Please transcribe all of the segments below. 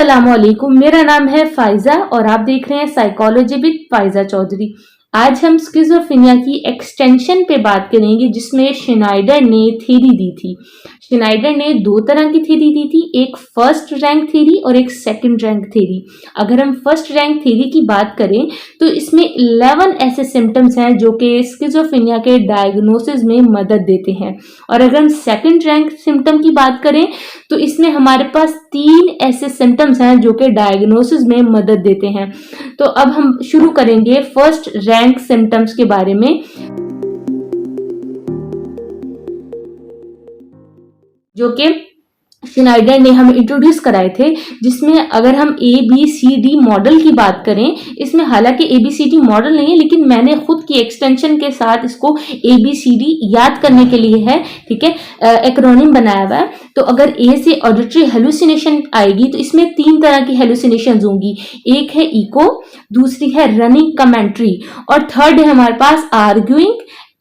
अस्सलामुअलैकुम, मेरा नाम है फाइजा और आप देख रहे हैं साइकोलॉजी विद फाइजा चौधरी। आज हम स्किज़ोफ्रेनिया की एक्सटेंशन पे बात करेंगे जिसमें श्नाइडर ने थ्योरी दी थी। श्नाइडर ने दो तरह की थ्योरी दी थी, एक फर्स्ट रैंक थ्योरी और एक सेकंड रैंक थ्योरी। अगर हम फर्स्ट रैंक थ्योरी की बात करें तो इसमें 11 ऐसे सिम्टम्स हैं जो कि स्किज़ोफ्रेनिया के डायग्नोसिस में मदद देते हैं। और अगर हम सेकंड रैंक सिम्टम की बात करें तो इसमें हमारे पास 3 ऐसे सिम्टम्स हैं जो कि डायग्नोसिस में मदद देते हैं। तो अब हम शुरू करेंगे फर्स्ट रैंक सिम्टम्स के बारे में, जो कि श्नाइडर ने हमें इंट्रोड्यूस कराए थे। जिसमें अगर हम ABCD मॉडल की बात करें, इसमें हालांकि ABCD मॉडल नहीं है लेकिन मैंने खुद की एक्सटेंशन के साथ इसको ABCD याद करने के लिए है, ठीक है, एक्रोनिम बनाया हुआ है। तो अगर A से ऑडिटरी हेलुसिनेशन आएगी तो इसमें 3 तरह की हेलुसिनेशन होंगी। एक है इको, दूसरी है रनिंग कमेंट्री और थर्ड है हमारे पास आर्ग्यूइंग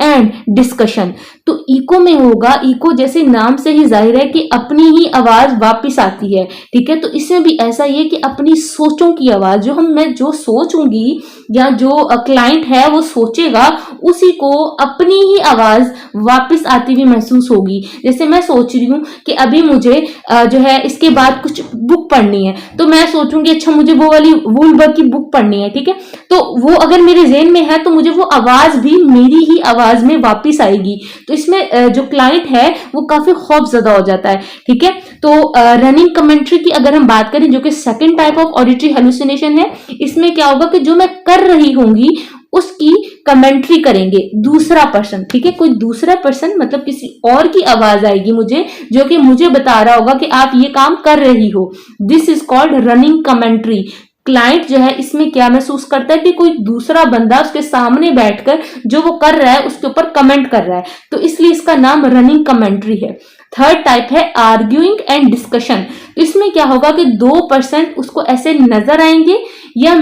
एंड डिस्कशन। तो इको में होगा, इको जैसे नाम से ही जाहिर है कि अपनी ही आवाज वापस आती है, ठीक है। तो इसमें भी ऐसा ही है कि अपनी सोचों की आवाज, मैं जो सोचूंगी या जो क्लाइंट है वो सोचेगा, उसी को अपनी ही आवाज वापस आती हुई महसूस होगी। जैसे मैं सोच रही हूँ कि अभी मुझे जो है इसके बाद कुछ बुक पढ़नी है, तो मैं सोचूंगी अच्छा मुझे वो वाली वूलबर्ग की बुक पढ़नी है, ठीक है। तो वो अगर मेरे ज़हन में है तो मुझे वो आवाज भी मेरी ही आवाज में वापस आएगी। तो इसमें जो क्लाइंट है वो काफी खौफजदा हो जाता है, ठीक है। तो रनिंग कमेंट्री की अगर हम बात करें, जो कि second type of auditory hallucination है, इसमें क्या होगा कि जो मैं कर रही होंगी उसकी कमेंट्री करेंगे दूसरा पर्सन, ठीक है। कोई दूसरा पर्सन मतलब किसी और की आवाज आएगी मुझे, जो कि मुझे बता रहा होगा कि आप ये काम कर रही हो। This is called running commentary. Client जो है इसमें क्या महसूस करता है कि कोई दूसरा बंदा उसके सामने बैठकर जो वो कर रहा है उसके ऊपर कमेंट कर रहा है, तो इसलिए इसका नाम रनिंग कमेंट्री है। थर्ड टाइप है आर्ग्यूइंग एंड डिस्कशन। तो इसमें क्या होगा कि 2% उसको ऐसे नजर आएंगे या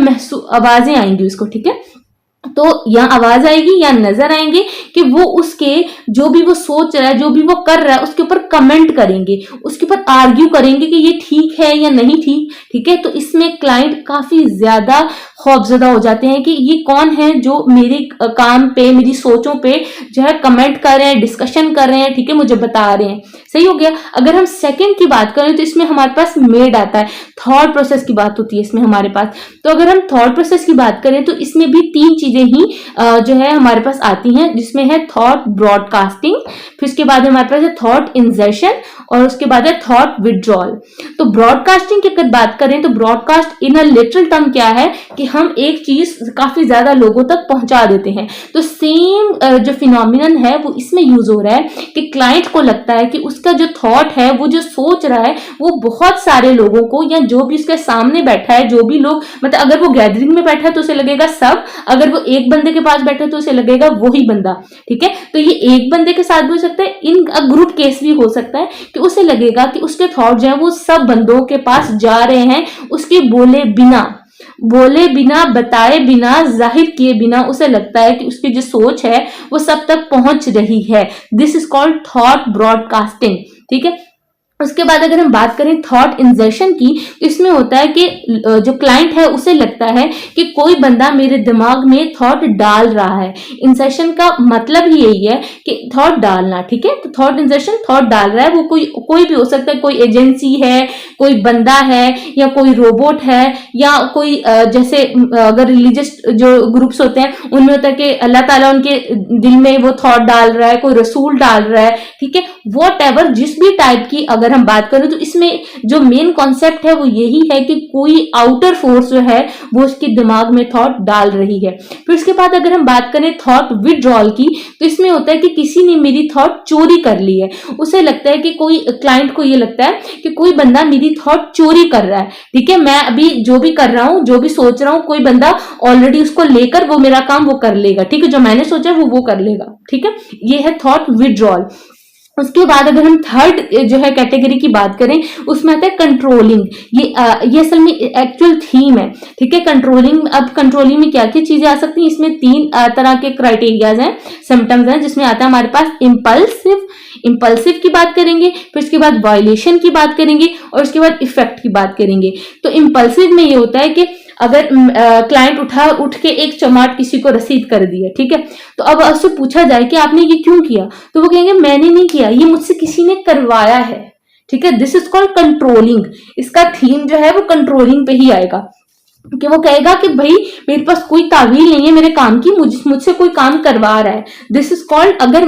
आवाजें आएंगी उसको, ठीक है। तो या आवाज आएगी या नजर आएंगे कि वो उसके जो भी वो सोच रहा है, जो भी वो कर रहा है, उसके ऊपर कमेंट करेंगे, उसके ऊपर आर्ग्यू करेंगे कि ये ठीक है या नहीं ठीक, ठीक है। तो इसमें क्लाइंट काफी ज्यादा खौफजदा हो जाते हैं कि ये कौन है जो मेरे काम पे, मेरी सोचों पे जो है कमेंट कर रहे हैं, डिस्कशन कर रहे हैं, ठीक है, मुझे बता रहे हैं। सही हो गया। अगर हम सेकंड की बात करें तो इसमें हमारे पास मेड आता है, थॉट प्रोसेस की बात होती है इसमें हमारे पास। तो अगर हम थॉट प्रोसेस की बात करें तो इसमें भी 3 चीजें ही जो है हमारे पास आती हैं, जिसमें है थॉट ब्रॉडकास्टिंग, फिर उसके बाद हमारे पास है थॉट इंजर्शन और उसके बाद है थॉट विड्रॉल। तो ब्रॉडकास्टिंग की अगर बात करें तो broadcast in a literal term क्या है कि हम एक चीज काफी ज्यादा लोगों तक पहुंचा देते हैं। तो सेम जो फिनोमिनन है वो इसमें यूज हो रहा है कि क्लाइंट को लगता है कि उसका जो थॉट है, वो जो सोच रहा है, वो बहुत सारे लोगों को या जो भी उसके सामने बैठा है, जो भी लोग, मतलब अगर वो गैदरिंग में बैठा है तो उसे लगेगा सब, अगर वो एक बंदे के पास बैठा है तो उसे लगेगा वही बंदा, ठीक है। तो ये एक बंदे के साथ भी हो सकता है, इन ग्रुप केस भी हो सकता है कि उसे लगेगा कि उसके थॉट जो है वो सब बंदों के पास जा रहे हैं, उसके बोले बिना, बताए बिना, जाहिर किए बिना उसे लगता है कि उसकी जो सोच है वो सब तक पहुंच रही है। This is called thought broadcasting, ठीक है। उसके बाद अगर हम बात करें थॉट इंजर्शन की, तो इसमें होता है कि जो क्लाइंट है उसे लगता है कि कोई बंदा मेरे दिमाग में थॉट डाल रहा है। इंसर्शन का मतलब ही यही है कि थॉट डालना, ठीक है। तो थॉट इंजर्शन, थॉट डाल रहा है, वो कोई भी हो सकता है, कोई एजेंसी है, कोई बंदा है, या कोई रोबोट है, या कोई जैसे अगर रिलीजियस जो ग्रुप्स होते हैं उनमें होता है कि अल्लाह ताला उनके दिल में वो थॉट डाल रहा है, कोई रसूल डाल रहा है, ठीक है। वॉट एवर, जिस भी टाइप की अगर हम बात करें तो इसमें जो मेन कॉन्सेप्ट है वो यही है कि कोई आउटर फोर्स जो है वो उसके दिमाग में थॉट डाल रही है। फिर उसके बाद अगर हम बात करें थॉट विड्रॉल की, तो इसमें होता है कि किसी ने मेरी थॉट चोरी कर ली है। उसे लगता है कि कोई क्लाइंट को ये लगता है कि कोई बंदा मेरी थॉट चोरी कर रहा है, ठीक है। मैं अभी जो भी कर रहा हूं, जो भी सोच रहा हूं, कोई बंदा ऑलरेडी उसको लेकर वो मेरा काम वो कर लेगा, ठीक है, जो मैंने सोचा वो कर लेगा, ठीक है। ये है थॉट विड्रॉल। उसके बाद अगर हम थर्ड जो है कैटेगरी की बात करें, उसमें आता है कंट्रोलिंग। ये असल में एक्चुअल थीम है, ठीक है। कंट्रोलिंग, अब कंट्रोलिंग में क्या क्या चीजें आ सकती हैं, इसमें तीन तरह के क्राइटेरियाज हैं, सिम्टम्स हैं, जिसमें आता है हमारे पास इंपल्सिव की बात करेंगे, फिर उसके बाद वायलेशन की बात करेंगे, और उसके बाद इफेक्ट की बात करेंगे। तो इंपल्सिव में ये होता है कि अगर क्लाइंट उठ के एक चमाट किसी को रसीद कर दी है, ठीक है, तो अब उससे पूछा जाए कि आपने ये क्यों किया, तो वो कहेंगे मैंने नहीं किया, ये मुझसे किसी ने करवाया है, ठीक है। This is called controlling. इसका थीम जो है वो कंट्रोलिंग पे ही आएगा, कि वो कहेगा कि भाई मेरे पास कोई तावील नहीं है मेरे काम की, मुझसे कोई काम करवा रहा है। दिस इज कॉल्ड अगर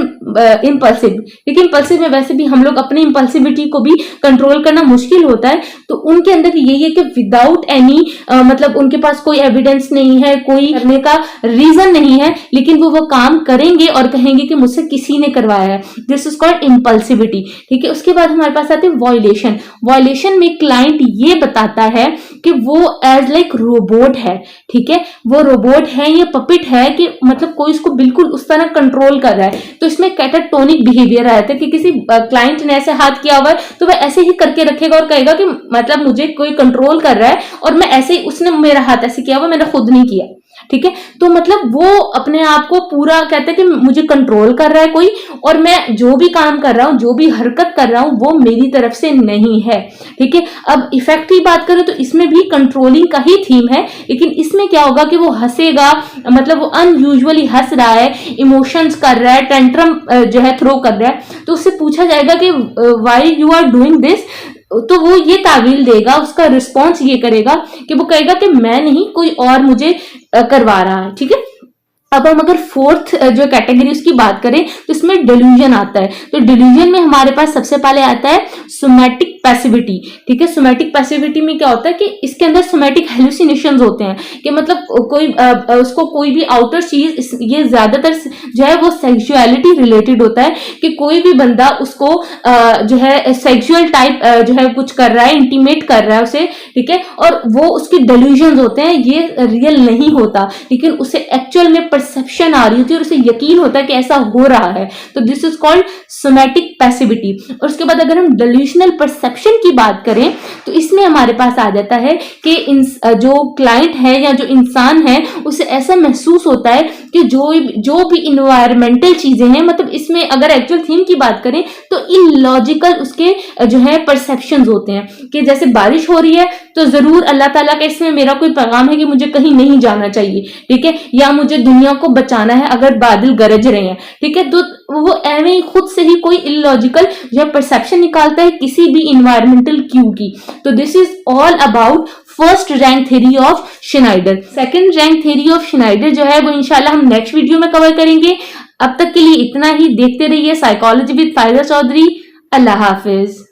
इम्पल्सिव। लेकिन इम्पल्सिव में वैसे भी हम लोग अपनी इम्पल्सिविटी को भी कंट्रोल करना मुश्किल होता है, तो उनके अंदर यही है कि विदाउट एनी मतलब उनके पास कोई एविडेंस नहीं है, कोई करने का रीजन नहीं है, लेकिन वो काम करेंगे और कहेंगे कि मुझसे किसी ने करवाया है। दिस इज कॉल्ड इम्पल्सिविटी, ठीक है। उसके बाद हमारे पास आते हैं वॉयलेशन। वॉयलेशन में क्लाइंट ये बताता है कि वो एज लाइक रोबोट है, ठीक है, वो रोबोट है, ये पपिट है, कि मतलब कोई इसको बिल्कुल उस तरह कंट्रोल कर रहा है। तो इसमें कैटाटोनिक बिहेवियर आता है कि किसी क्लाइंट ने ऐसे हाथ किया हुआ है तो वह ऐसे ही करके रखेगा और कहेगा कि मतलब मुझे कोई कंट्रोल कर रहा है और मैं ऐसे ही, उसने मेरा हाथ ऐसे किया हुआ, मैंने खुद नहीं किया, ठीक है। तो मतलब वो अपने आप को पूरा कहता है कि मुझे कंट्रोल कर रहा है कोई, और मैं जो भी काम कर रहा हूं, जो भी हरकत कर रहा हूं, वो मेरी तरफ से नहीं है, ठीक है। अब इफेक्ट की बात करें तो इसमें भी कंट्रोलिंग का ही थीम है, लेकिन इसमें क्या होगा कि वो हंसेगा, मतलब वो अनयूजुअली हंस रहा है, इमोशंस कर रहा है, टेंट्रम जो है थ्रो कर रहा है, तो उससे पूछा जाएगा कि why you are doing this, तो वो ये तावील देगा, उसका रिस्पॉन्स ये करेगा कि वो कहेगा कि मैं नहीं, कोई और मुझे करवा रहा है, ठीक है। अब हम अगर फोर्थ जो कैटेगरी उसकी बात करें तो इसमें डिल्यूजन आता है। तो डिल्यूजन में हमारे पास सबसे पहले आता है सोमैटिक पैसिविटी, ठीक है। सोमैटिक पैसिविटी में क्या होता है कि इसके अंदर सोमैटिक हेलुसिनेशंस होते हैं, कि मतलब कोई उसको कोई भी आउटर चीज, ये ज्यादातर जो है वो सेक्सुअलिटी रिलेटेड होता है, कि कोई भी बंदा उसको जो है सेक्सुअल टाइप जो है कुछ कर रहा है, इंटीमेट कर रहा है उसे, ठीक है, और वो उसकी डिल्यूजन होते हैं, ये रियल नहीं होता, लेकिन उसे एक्चुअल में परसेप्शन आ रही होती है और उसे यकीन होता है कि ऐसा हो रहा है। तो this is called somatic passivity. और उसके बाद अगर हम डिल्यूशनल परसेप्शन की बात करें तो इसमें हमारे पास आ जाता है कि जो क्लाइंट है या जो इंसान है उसे ऐसा महसूस होता है कि जो भी इन्वायरमेंटल चीजें हैं, मतलब इसमें अगर एक्चुअल थीम की बात करें तो इलॉजिकल उसके जो है परसेप्शंस होते हैं, कि जैसे बारिश हो रही है तो जरूर अल्लाह ताला का इसमें मेरा कोई पैगाम है कि मुझे कहीं नहीं जाना चाहिए, ठीक है, या मुझे दुनिया को बचाना है अगर बादल गरज रहे हैं, ठीक है। तो वो एवं ही खुद से ही कोई इलॉजिकल जो है परसेप्शन निकालता है किसी भी इन्वायरमेंटल क्यू की। तो this is all about first rank theory of Schneider. Second rank theory of Schneider जो है वो इंशाल्लाह हम नेक्स्ट वीडियो में कवर करेंगे। अब तक के लिए इतना ही। देखते रहिए साइकोलॉजी विद फायदा चौधरी। अल्लाह हाफिज।